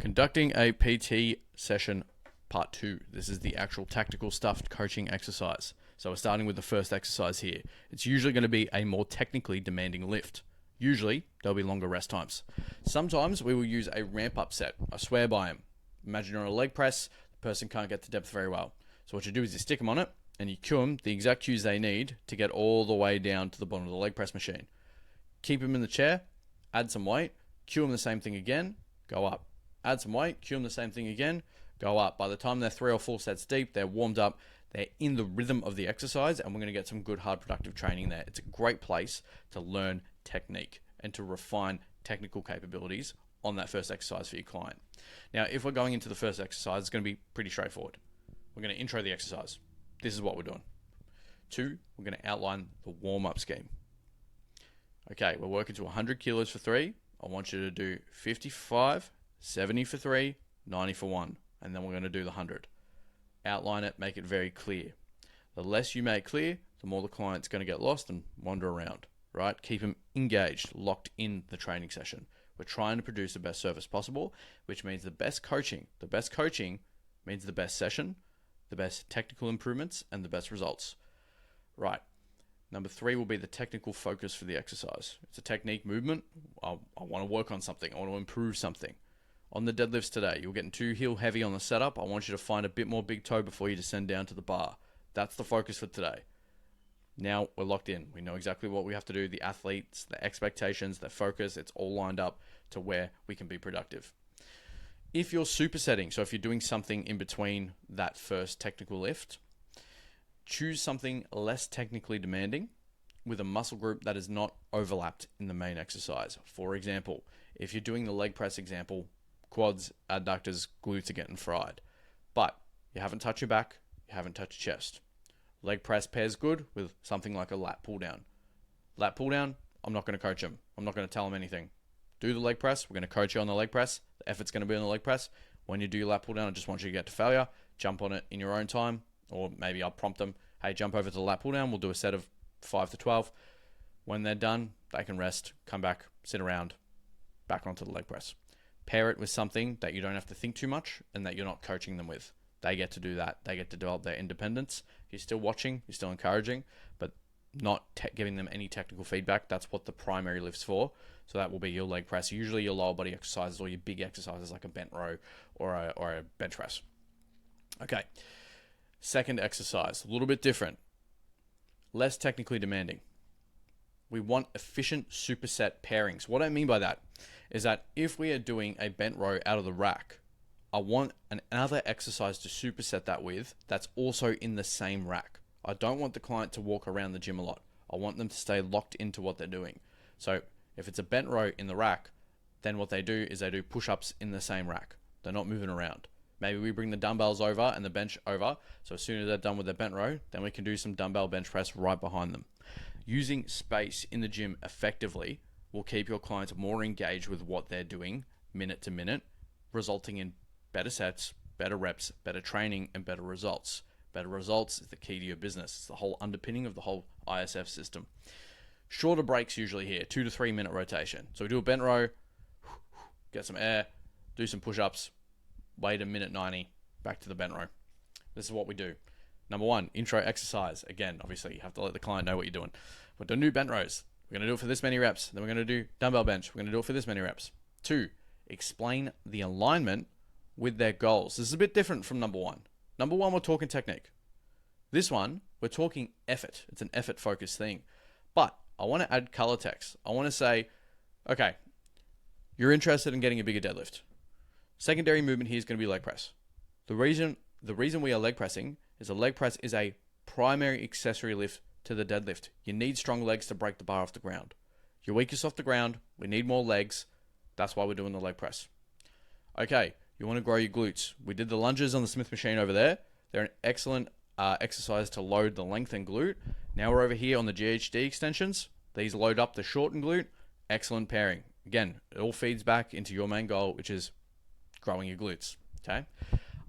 Conducting a PT session part 2. This is the actual tactical stuff coaching exercise. So we're starting with the first exercise here. It's usually going to be a more technically demanding lift. Usually, there'll be longer rest times. Sometimes we will use a ramp up set. I swear by them. Imagine you're on a leg press, the person can't get to depth very well. So what you do is you stick them on it and you cue them the exact cues they need to get all the way down to the bottom of the leg press machine. Keep them in the chair, add some weight, cue them the same thing again, go up. Add some weight, cue them the same thing again, go up. By the time they're 3 or 4 sets deep, they're warmed up, they're in the rhythm of the exercise, and we're going to get some good, hard, productive training there. It's a great place to learn technique and to refine technical capabilities on that first exercise for your client. Now, if we're going into the first exercise, it's going to be pretty straightforward. We're going to intro the exercise. This is what we're doing. 2, we're going to outline the warm-up scheme. Okay, we're working to 100 kilos for 3. I want you to do 55, 70 for 3, 90 for 1, and then we're going to do the 100. Outline it, make it very clear. The less you make clear, the more the client's going to get lost and wander around, right? Keep them engaged, locked in the training session. We're trying to produce the best service possible, which means the best coaching. The best coaching means the best session, the best technical improvements, and the best results. Right. Number 3 will be the technical focus for the exercise. It's a technique movement. I want to work on something. I want to improve something. On the deadlifts today, you're getting too heel heavy on the setup. I want you to find a bit more big toe before you descend down to the bar. That's the focus for today. Now we're locked in. We know exactly what we have to do. The athletes, the expectations, their focus, it's all lined up to where we can be productive. If you're supersetting, so if you're doing something in between that first technical lift, choose something less technically demanding with a muscle group that is not overlapped in the main exercise. For example, if you're doing the leg press example, quads, adductors, glutes are getting fried. But you haven't touched your back, you haven't touched your chest. Leg press pairs good with something like a lat pull down. Lat pull down, I'm not going to coach them. I'm not going to tell them anything. Do the leg press. We're going to coach you on the leg press. The effort's going to be on the leg press. When you do your lat pull down, I just want you to get to failure. Jump on it in your own time. Or maybe I'll prompt them, hey, jump over to the lat pull down. We'll do a set of 5 to 12. When they're done, they can rest, come back, sit around, back onto the leg press. Pair it with something that you don't have to think too much and that you're not coaching them with. They get to do that. They get to develop their independence. You're still watching, you're still encouraging, but not giving them any technical feedback. That's what the primary lift's for. So that will be your leg press, usually your lower body exercises or your big exercises like a bent row or a bench press. Okay. Second exercise, a little bit different. Less technically demanding. We want efficient superset pairings. What I mean by that is that if we are doing a bent row out of the rack, I want another exercise to superset that with that's also in the same rack. I don't want the client to walk around the gym a lot. I want them to stay locked into what they're doing. So if it's a bent row in the rack, then what they do is they do push-ups in the same rack. They're not moving around. Maybe we bring the dumbbells over and the bench over. So as soon as they're done with their bent row, then we can do some dumbbell bench press right behind them. Using space in the gym effectively will keep your clients more engaged with what they're doing minute to minute, resulting in better sets, better reps, better training, and better results. Better results is the key to your business. It's the whole underpinning of the whole ISF system. Shorter breaks usually here, 2 to 3 minute rotation. So we do a bent row, get some air, do some push-ups, wait a minute 90, back to the bent row. This is what we do. Number 1, intro exercise. Again, obviously, you have to let the client know what you're doing. We're going to do bent rows. We're going to do it for this many reps. Then we're going to do dumbbell bench. We're going to do it for this many reps. 2, explain the alignment with their goals. This is a bit different from number 1. Number 1, we're talking technique. This one, we're talking effort. It's an effort-focused thing. But I want to add color text. I want to say, okay, you're interested in getting a bigger deadlift. Secondary movement here is going to be leg press. The reason we are leg pressing is a leg press is a primary accessory lift to the deadlift. You need strong legs to break the bar off the ground. You're weakest off the ground. We need more legs. That's why we're doing the leg press. Okay, you want to grow your glutes. We did the lunges on the Smith machine over there. They're an excellent exercise to load the lengthened glute. Now we're over here on the GHD extensions. These load up the shortened glute. Excellent pairing. Again, it all feeds back into your main goal, which is growing your glutes. Okay.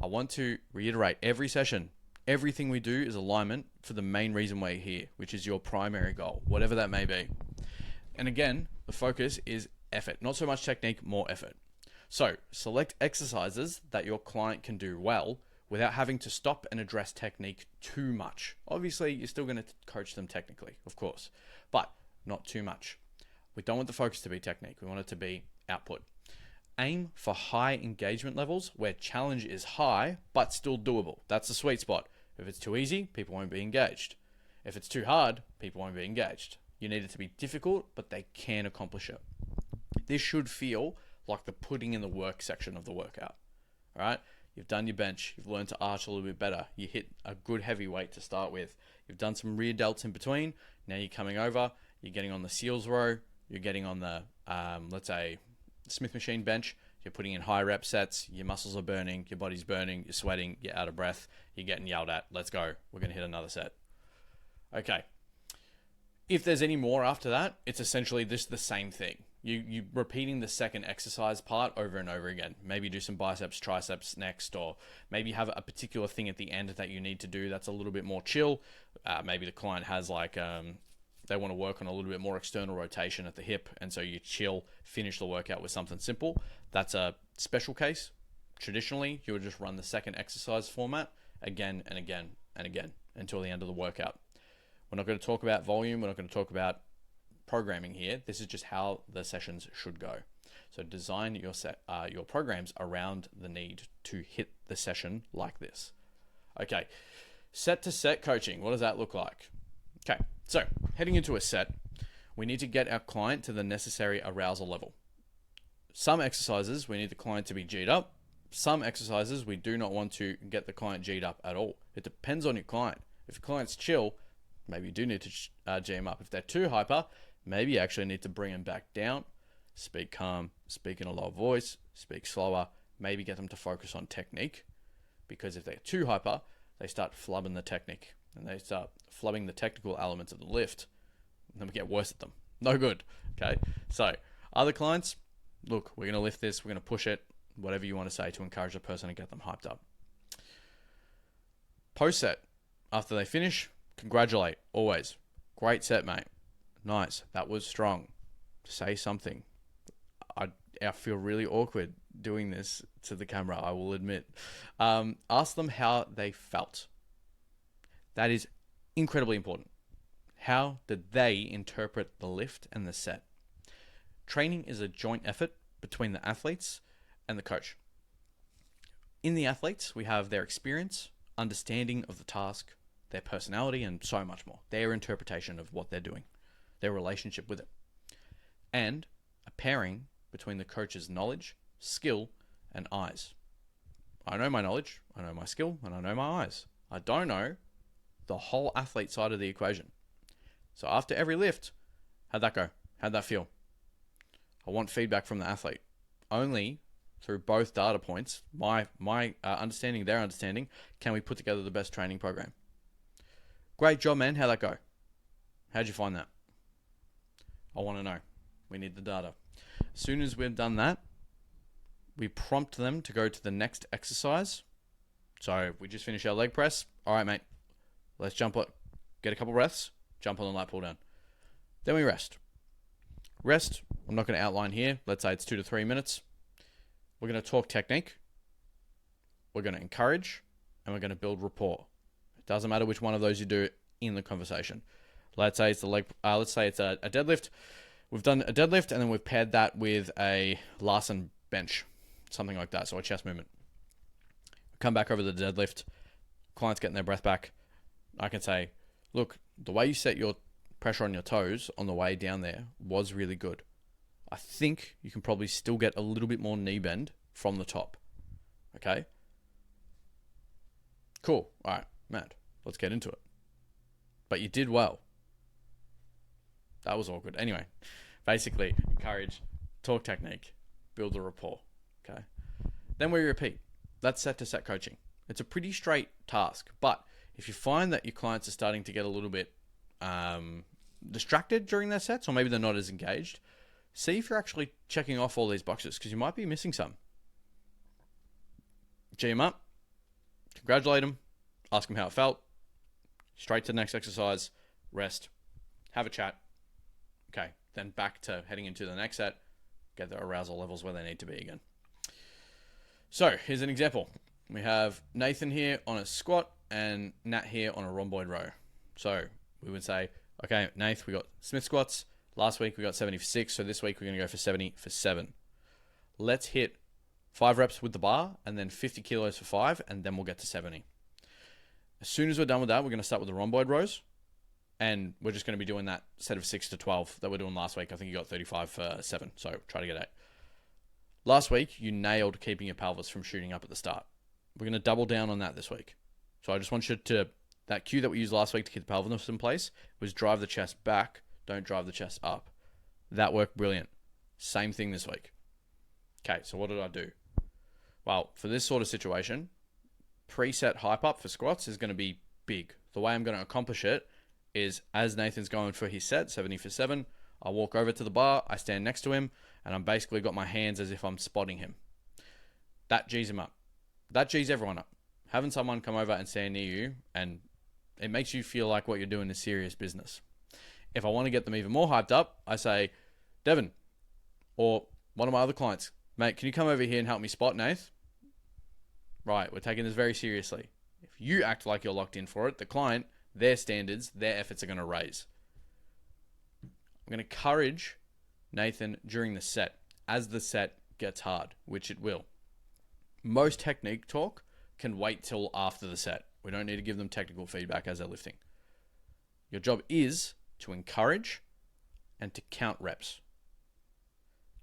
I want to reiterate every session, everything we do is alignment for the main reason we're here, which is your primary goal, whatever that may be. And again, the focus is effort, not so much technique, more effort. So select exercises that your client can do well without having to stop and address technique too much. Obviously, you're still going to coach them technically, of course, but not too much. We don't want the focus to be technique. We want it to be output. Aim for high engagement levels where challenge is high, but still doable. That's the sweet spot. If it's too easy, people won't be engaged. If it's too hard, people won't be engaged. You need it to be difficult, but they can accomplish it. This should feel like the putting in the work section of the workout. All right? You've done your bench. You've learned to arch a little bit better. You hit a good heavy weight to start with. You've done some rear delts in between. Now you're coming over. You're getting on the seals row. You're getting on the, let's say, Smith machine bench. You're putting in high rep sets. Your muscles are burning. Your body's burning. You're sweating. You're out of breath. You're getting yelled at. Let's go. We're going to hit another set. Okay. If there's any more after that, it's essentially just the same thing. You repeating the second exercise part over and over again. Maybe do some biceps, triceps next, or maybe have a particular thing at the end that you need to do that's a little bit more chill. Maybe the client has like, they want to work on a little bit more external rotation at the hip, and so you chill, finish the workout with something simple. That's a special case. Traditionally, you would just run the second exercise format again and again and again until the end of the workout. We're not going to talk about volume. We're not going to talk about programming here. This is just how the sessions should go. So design your programs around the need to hit the session like this. Okay, set to set coaching. What does that look like? Okay, so heading into a set, we need to get our client to the necessary arousal level. Some exercises, we need the client to be G'd up. Some exercises, we do not want to get the client G'd up at all. It depends on your client. If your client's chill, maybe you do need to G them up. If they're too hyper, maybe you actually need to bring them back down. Speak calm, speak in a low voice, speak slower, maybe get them to focus on technique. Because if they're too hyper, they start flubbing the technique and they start flubbing the technical elements of the lift. And then we get worse at them. No good. Okay. So other clients, look, we're going to lift this. We're going to push it, whatever you want to say to encourage the person and get them hyped up. Post set. After they finish, congratulate. Always. Great set, mate. Nice. That was strong. Say something. I feel really awkward doing this to the camera, I will admit. Ask them how they felt. That is incredibly important. How did they interpret the lift and the set? Training is a joint effort between the athletes and the coach. In the athletes, we have their experience, understanding of the task, their personality, and so much more. Their interpretation of what they're doing, their relationship with it, and a pairing between the coach's knowledge, skill, and eyes. I know my knowledge, I know my skill, and I know my eyes. I don't know the whole athlete side of the equation. So after every lift, how'd that go? How'd that feel? I want feedback from the athlete. Only through both data points, my understanding, their understanding, can we put together the best training program. Great job, man. How'd that go? How'd you find that? I want to know. We need the data. As soon as we've done that, we prompt them to go to the next exercise. So we just finished our leg press. All right, mate. Let's jump it. Get a couple breaths. Jump on the lat pull down. Then we rest. Rest, I'm not going to outline here. Let's say it's 2 to 3 minutes. We're going to talk technique. We're going to encourage. And we're going to build rapport. It doesn't matter which one of those you do in the conversation. Let's say it's the leg. Let's say it's a deadlift. We've done a deadlift and then we've paired that with a Larson bench, something like that. So a chest movement. Come back over the deadlift. Client's getting their breath back. I can say, look, the way you set your pressure on your toes on the way down there was really good. I think you can probably still get a little bit more knee bend from the top. Okay? Cool. All right, Matt, let's get into it. But you did well. That was all good. Anyway, basically, encourage, talk technique, build a rapport. Okay? Then we repeat. That's set to set coaching. It's a pretty straight task, but if you find that your clients are starting to get a little bit distracted during their sets, or maybe they're not as engaged, see if you're actually checking off all these boxes, because you might be missing some. G them up, congratulate them, ask them how it felt, straight to the next exercise, rest, have a chat. Okay, then back to heading into the next set, get their arousal levels where they need to be again. So here's an example. We have Nathan here on a squat and Nat here on a rhomboid row. So we would say, okay, Nath, we got Smith squats. Last week we got 70 for 6, so this week we're going to go for 70 for 7. Let's hit 5 reps with the bar and then 50 kilos for 5, and then we'll get to 70. As soon as we're done with that, we're going to start with the rhomboid rows, and we're just going to be doing that set of 6 to 12 that we're doing last week. I think you got 35 for 7, so try to get 8. Last week, you nailed keeping your pelvis from shooting up at the start. We're going to double down on that this week. So I just want you to, that cue that we used last week to keep the pelvis in place was drive the chest back, don't drive the chest up. That worked brilliant. Same thing this week. Okay, so what did I do? Well, for this sort of situation, preset hype up for squats is going to be big. The way I'm going to accomplish it is as Nathan's going for his set, 70 for 7, I walk over to the bar, I stand next to him, and I'm basically got my hands as if I'm spotting him. That G's him up. That G's everyone up. Having someone come over and stand near you, and it makes you feel like what you're doing is serious business. If I want to get them even more hyped up, I say, Devin, or one of my other clients, mate, can you come over here and help me spot Nath? Right, we're taking this very seriously. If you act like you're locked in for it, the client, their standards, their efforts are going to raise. I'm going to encourage Nathan during the set, as the set gets hard, which it will. Most technique talk can wait till after the set. We don't need to give them technical feedback as they're lifting. Your job is to encourage and to count reps.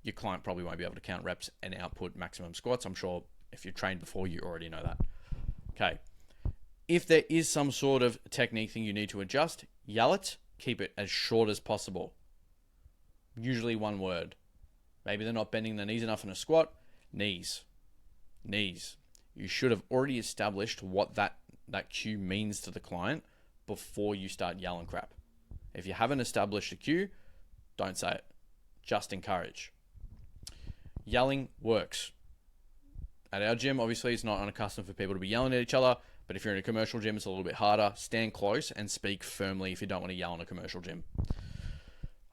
Your client probably won't be able to count reps and output maximum squats. I'm sure if you've trained before, you already know that. Okay. If there is some sort of technique thing you need to adjust, yell it, keep it as short as possible. Usually one word. Maybe they're not bending their knees enough in a squat. Knees. Knees. You should have already established what that cue means to the client before you start yelling crap. If you haven't established a cue, don't say it. Just encourage. Yelling works. At our gym, obviously, it's not unaccustomed for people to be yelling at each other, but if you're in a commercial gym, it's a little bit harder. Stand close and speak firmly if you don't want to yell in a commercial gym.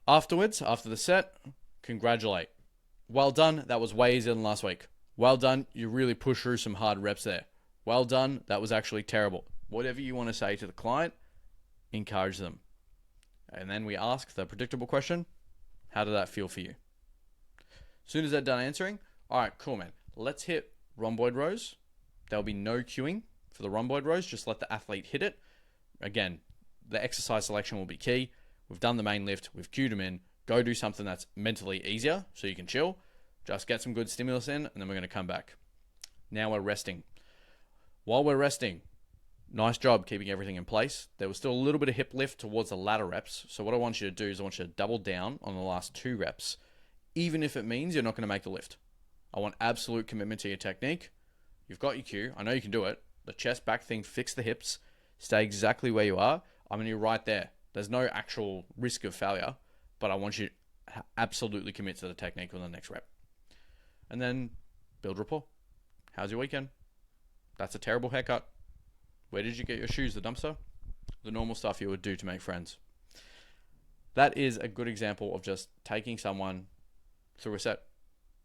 Afterwards, after the set, congratulate. Well done. That was way easier than last week. Well done. You really pushed through some hard reps there. Well done. That was actually terrible. Whatever you want to say to the client, encourage them. And then we ask the predictable question, how did that feel for you? As soon as they're done answering, all right, cool, man. Let's hit rhomboid rows. There'll be no cueing for the rhomboid rows. Just let the athlete hit it. Again, the exercise selection will be key. We've done the main lift. We've cued them in. Go do something that's mentally easier so you can chill. Just get some good stimulus in, and then we're going to come back. Now we're resting. While we're resting, nice job keeping everything in place. There was still a little bit of hip lift towards the latter reps. So what I want you to do is I want you to double down on the last 2 reps, even if it means you're not going to make the lift. I want absolute commitment to your technique. You've got your cue. I know you can do it. The chest back thing, fix the hips. Stay exactly where you are. I'm going to be right there. There's no actual risk of failure, but I want you to absolutely commit to the technique on the next rep. And then build rapport. How's your weekend? That's a terrible haircut. Where did you get your shoes? The dumpster? The normal stuff you would do to make friends. That is a good example of just taking someone through a set.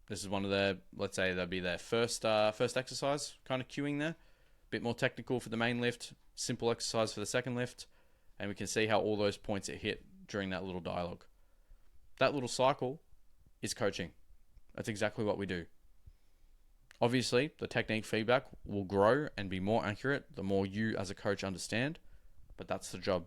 This is one of their, let's say that'd be their first exercise, kind of cueing there. A bit more technical for the main lift, simple exercise for the second lift, and we can see how all those points are hit during that little dialogue. That little cycle is coaching. That's exactly what we do. Obviously, the technique feedback will grow and be more accurate the more you as a coach understand, but that's the job.